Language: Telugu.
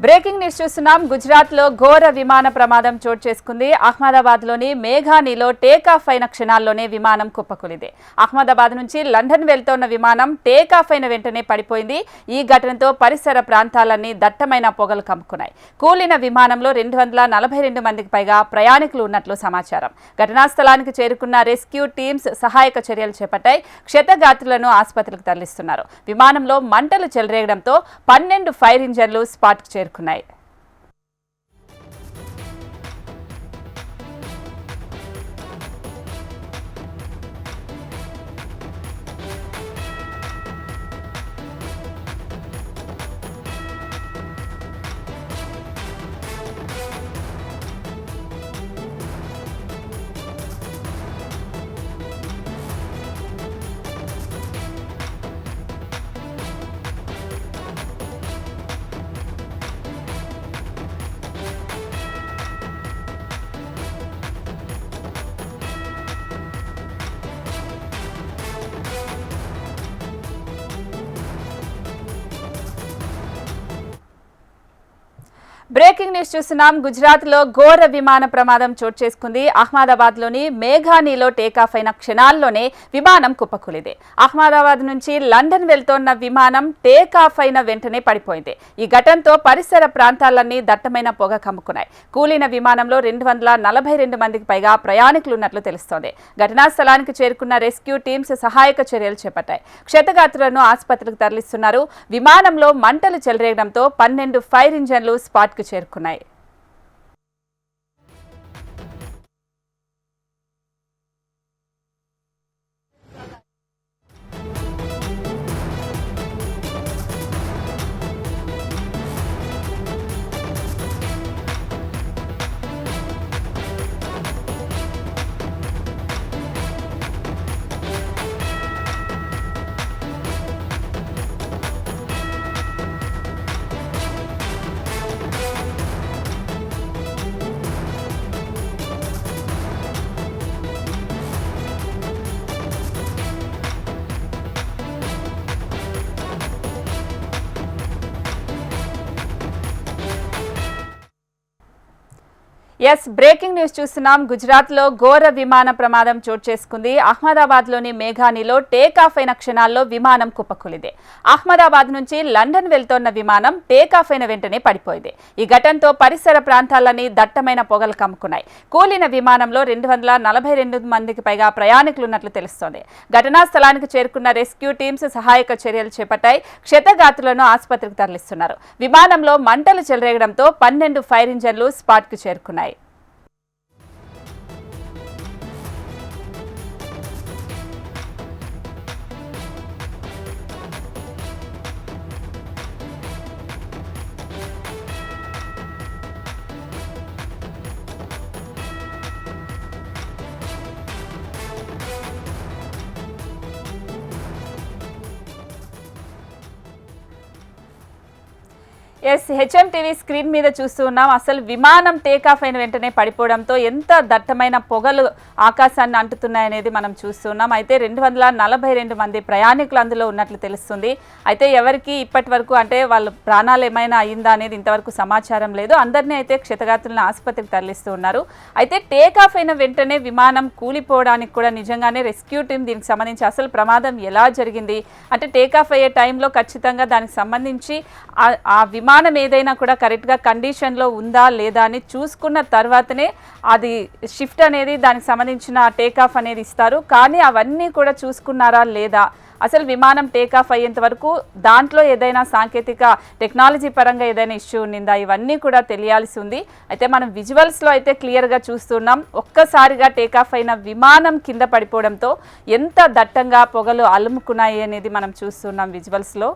బ్రేకింగ్ న్యూస్ చూస్తున్నాం. గుజరాత్ లో ఘోర విమాన ప్రమాదం చోటు చేసుకుంది. అహ్మదాబాద్ లోని మేఘానిలో టేకాఫ్ అయిన క్షణాల్లోనే విమానం కుప్పకూలింది. అహ్మదాబాద్ నుంచి లండన్ వెళ్తోన్న విమానం టేకాఫ్ అయిన వెంటనే పడిపోయింది. ఈ ఘటనతో పరిసర ప్రాంతాలన్నీ దట్టమైన పొగలు కమ్ముకున్నాయి. కూలిన విమానంలో 242 మందికి పైగా ప్రయాణికులు ఉన్నట్లు సమాచారం. ఘటనా స్థలానికి చేరుకున్న రెస్క్యూ టీమ్స్ సహాయక చర్యలు చేపట్టాయి. క్షతగాత్రులను ఆసుపత్రికి తరలిస్తున్నారు. విమానంలో మంటలు చెలరేగడంతో 12 ఫైర్ ఇంజన్లు స్పాట్కు చేరుకున్నాయి. బ్రేకింగ్ న్యూస్ చూస్తున్నాం. గుజరాత్ లో ఘోర విమాన ప్రమాదం చోటు చేసుకుంది. అహ్మదాబాద్ లోని మేఘానిలో టేకాఫ్ అయిన క్షణాల్లోనే విమానం కుప్పకూలింది. అహ్మదాబాద్ నుంచి లండన్ వెళ్తోన్న విమానం టేకాఫ్ అయిన వెంటనే పడిపోయింది. ఈ ఘటనతో పరిసర ప్రాంతాలన్నీ దట్టమైన పొగ కమ్ముకున్నాయి. కూలిన విమానంలో 242 మందికి పైగా ప్రయాణికులు ఉన్నట్లు తెలుస్తోంది. ఘటనా స్థలానికి చేరుకున్న రెస్క్యూ టీమ్స్ సహాయక చర్యలు చేపట్టాయి. క్షతగాత్రులను ఆసుపత్రికి తరలిస్తున్నారు. విమానంలో మంటలు చెలరేగడంతో 12 ఫైర్ ఇంజన్లు స్పాట్ చేరుకున్నాయి. బ్రేకింగ్ న్యూస్ చూస్తున్నాం. గుజరాత్ లో ఘోర విమాన ప్రమాదం చోటు చేసుకుంది. అహ్మదాబాద్ లోని మేఘానిలో టేకాఫ్ అయిన క్షణాల్లో విమానం కుప్పకూలింది. అహ్మదాబాద్ నుంచి లండన్ వెళ్తోన్న విమానం టేకాఫ్ అయిన వెంటనే పడిపోయింది. ఈ ఘటనతో పరిసర ప్రాంతాలన్నీ దట్టమైన పొగలు కమ్ముకున్నాయి. కూలిన విమానంలో 242 మందికి పైగా ప్రయాణికులు ఉన్నట్లు తెలుస్తోంది. ఘటనా స్థలానికి చేరుకున్న రెస్క్యూ టీమ్స్ సహాయక చర్యలు చేపట్టాయి. క్షతగాత్రులను ఆసుపత్రికి తరలిస్తున్నారు. విమానంలో మంటలు చెలరేగడంతో 12 ఫైర్ ఇంజన్లు స్పాట్కు చేరుకున్నాయి. హెచ్ఎం టీవీ స్క్రీన్ మీద చూస్తూ ఉన్నాం. అసలు విమానం టేకాఫ్ అయిన వెంటనే పడిపోవడంతో ఎంత దట్టమైన పొగలు ఆకాశాన్ని అంటుతున్నాయనేది మనం చూస్తున్నాం. అయితే 242 మంది ప్రయాణికులు అందులో ఉన్నట్లు తెలుస్తుంది. అయితే ఎవరికి ఇప్పటి వరకు అంటే వాళ్ళ ప్రాణాలు ఏమైనా అయిందా అనేది ఇంతవరకు సమాచారం లేదు. అందరినీ అయితే క్షతగాత్రులను ఆసుపత్రికి తరలిస్తూ ఉన్నారు. అయితే టేకాఫ్ అయిన వెంటనే విమానం కూలిపోవడానికి కూడా నిజంగానే రెస్క్యూ టీం దీనికి సంబంధించి అసలు ప్రమాదం ఎలా జరిగింది అంటే టేకాఫ్ అయ్యే టైంలో ఖచ్చితంగా దానికి సంబంధించి ఆ విమానం ఏదైనా కూడా కరెక్ట్గా కండిషన్లో ఉందా లేదా అని చూసుకున్న తర్వాతనే అది షిఫ్ట్ అనేది దానికి సంబంధించిన టేకాఫ్ అనేది ఇస్తారు. కానీ అవన్నీ కూడా చూసుకున్నారా లేదా, అసలు విమానం టేకాఫ్ అయ్యేంత వరకు దాంట్లో ఏదైనా సాంకేతిక టెక్నాలజీ పరంగా ఏదైనా ఇష్యూ ఉందా, ఇవన్నీ కూడా తెలియాల్సి ఉంది. అయితే మనం విజువల్స్లో అయితే క్లియర్గా చూస్తున్నాం. ఒక్కసారిగా టేకాఫ్ అయిన విమానం కింద పడిపోవడంతో ఎంత దట్టంగా పొగలు అలుముకున్నాయి అనేది మనం చూస్తున్నాం విజువల్స్లో.